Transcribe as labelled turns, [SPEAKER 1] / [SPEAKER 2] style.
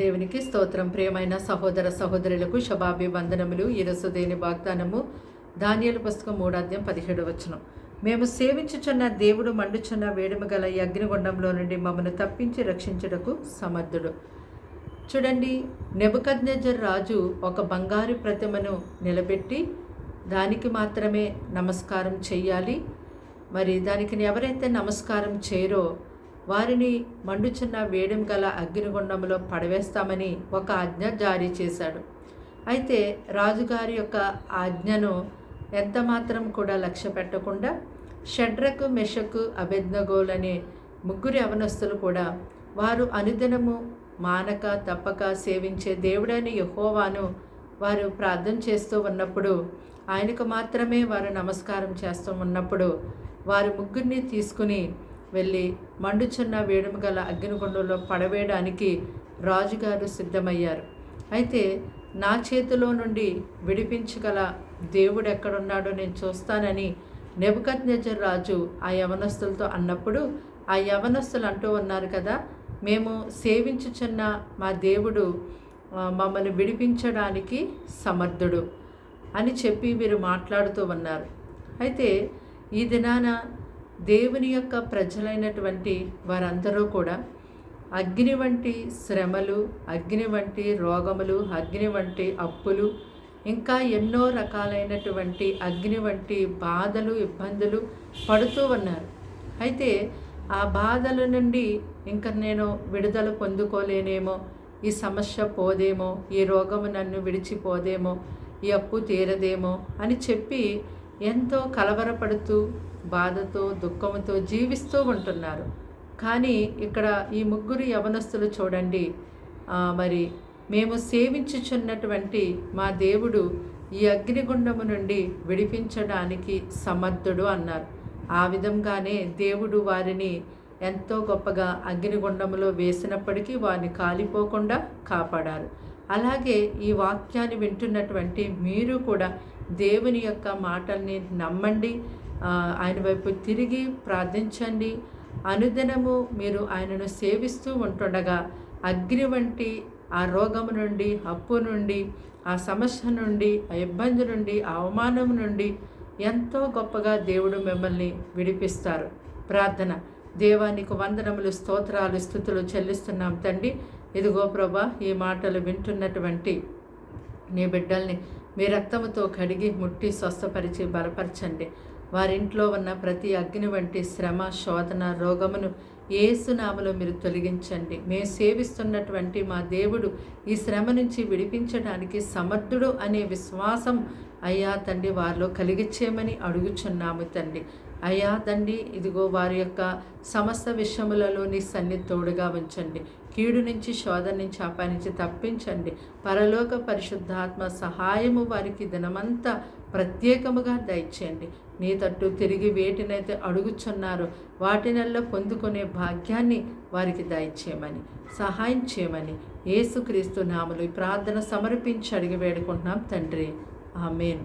[SPEAKER 1] దేవునికి స్తోత్రం. ప్రియమైన సహోదర సహోదరులకు శుభాభివందనములు. ఈరోజు దేని వాగ్దానము దానియేలు పుస్తకం 3:17. మేము సేవించుచున్న దేవుడు మండుచున్న వేడిమి గల ఈ అగ్నిగుండంలో నుండి మమ్మను తప్పించి రక్షించుటకు సమర్థుడు. చూడండి, నెబుకద్నెజర్ రాజు ఒక బంగారు ప్రతిమను నిలబెట్టి దానికి మాత్రమే నమస్కారం చెయ్యాలి. మరి దానికి ఎవరైతే నమస్కారం చేయరో వారిని మండుచున్న వేడిమి గల అగ్నిగుండంలో పడవేస్తామని ఒక ఆజ్ఞ జారీ చేశాడు. అయితే రాజుగారి యొక్క ఆజ్ఞను ఎంత మాత్రం కూడా లక్ష్య పెట్టకుండా షడ్రకు, మెషకు, అబేద్నెగోలనే ముగ్గురు యవనస్తులు కూడా వారు అనుదినము మానక తప్పక సేవించే దేవుడైన యెహోవాను వారు ప్రార్థన చేస్తూ ఉన్నప్పుడు, ఆయనకు మాత్రమే వారు నమస్కారం చేస్తూ ఉన్నప్పుడు వారు ముగ్గురిని తీసుకుని వెళ్ళి మండుచున్న వేడిమి గల అగ్నిగుండంలో పడవేయడానికి రాజుగారు సిద్ధమయ్యారు. అయితే నా చేతిలో నుండి విడిపించగల దేవుడు ఎక్కడున్నాడో నేను చూస్తానని నెబుకద్నెజర్ రాజు ఆ యవనస్తులతో అన్నప్పుడు, ఆ యవనస్తులు అంటూ ఉన్నారు కదా, మేము సేవించుచున్న మా దేవుడు మమ్మల్ని విడిపించడానికి సమర్థుడు అని చెప్పి వీరు మాట్లాడుతూ ఉన్నారు. అయితే ఈ దినాన దేవుని యొక్క ప్రజలైనటువంటి వారందరూ కూడా అగ్ని వంటి శ్రమలు, అగ్ని వంటి రోగములు, అగ్ని వంటి అప్పులు, ఇంకా ఎన్నో రకాలైనటువంటి అగ్ని వంటి బాధలు, ఇబ్బందులు పడుతూ ఉన్నారు. అయితే ఆ బాధల నుండి ఇంకా నేను విడుదల పొందుకోలేనేమో, ఈ సమస్య పోదేమో, ఈ రోగము నన్ను విడిచిపోదేమో, ఈ అప్పు తీరదేమో అని చెప్పి ఎంతో కలవరపడుతూ బాధతో దుఃఖంతో జీవిస్తూ ఉంటున్నారు. కానీ ఇక్కడ ఈ ముగ్గురు యవనస్తులు చూడండి, మరి మేము సేవించుచున్నటువంటి మా దేవుడు ఈ అగ్నిగుండము నుండి విడిపించడానికి సమర్థుడు అన్నారు. ఆ విధంగానే దేవుడు వారిని ఎంతో గొప్పగా అగ్నిగుండములో వేసినప్పటికీ వారిని కాలిపోకుండా కాపాడారు. అలాగే ఈ వాక్యాన్ని వింటున్నటువంటి మీరు కూడా దేవుని యొక్క మాటల్ని నమ్మండి, ఆయన వైపు తిరిగి ప్రార్థించండి. అనుదినము మీరు ఆయనను సేవిస్తూ ఉంటుండగా అగ్ని వంటి ఆ రోగము నుండి, అప్పు నుండి, ఆ సమస్య నుండి, ఆ ఇబ్బంది నుండి, ఆ అవమానం నుండి ఎంతో గొప్పగా దేవుడు మిమ్మల్ని విడిపిస్తారు. ప్రార్థన. దేవానికి వందనములు, స్తోత్రాలు, స్తుతులు చెల్లిస్తున్నాం తండ్రి. ఇదిగో ప్రభా, ఈ మాటలు వింటున్నటువంటి నీ బిడ్డల్ని మీ రక్తముతో కడిగి ముట్టి స్వస్థపరిచి బలపరచండి. వారింట్లో ఉన్న ప్రతి అగ్ని వంటి శ్రమ, శోధన, రోగమును యేసునామములో మీరు తొలగించండి. మేము సేవిస్తున్నటువంటి మా దేవుడు ఈ శ్రమ నుంచి విడిపించడానికి సమర్థుడు అనే విశ్వాసం అయ్యా తండ్రి వారిలో కలిగించేయమని అడుగుచున్నాము తండ్రి. అయ్యా తండ్రి, ఇదిగో వారి యొక్క సమస్త విషయములలో నీ సన్నిధి తోడుగా ఉంచండి. కీడు నుంచి, శోధన నుంచి, అపాయ నుంచి తప్పించండి. పరలోక పరిశుద్ధాత్మ సహాయము వారికి దినమంతా ప్రత్యేకముగా దయచేయండి. నీ తట్టు తిరిగి వేటినైతే అడుగుచున్నారో వాటినల్లా పొందుకునే భాగ్యాన్ని వారికి దయచేయమని, సహాయం చేయమని యేసుక్రీస్తు నామములో ఈ ప్రార్థన సమర్పించి అడిగి వేడుకుంటున్నాం తండ్రి. ఆమేన్.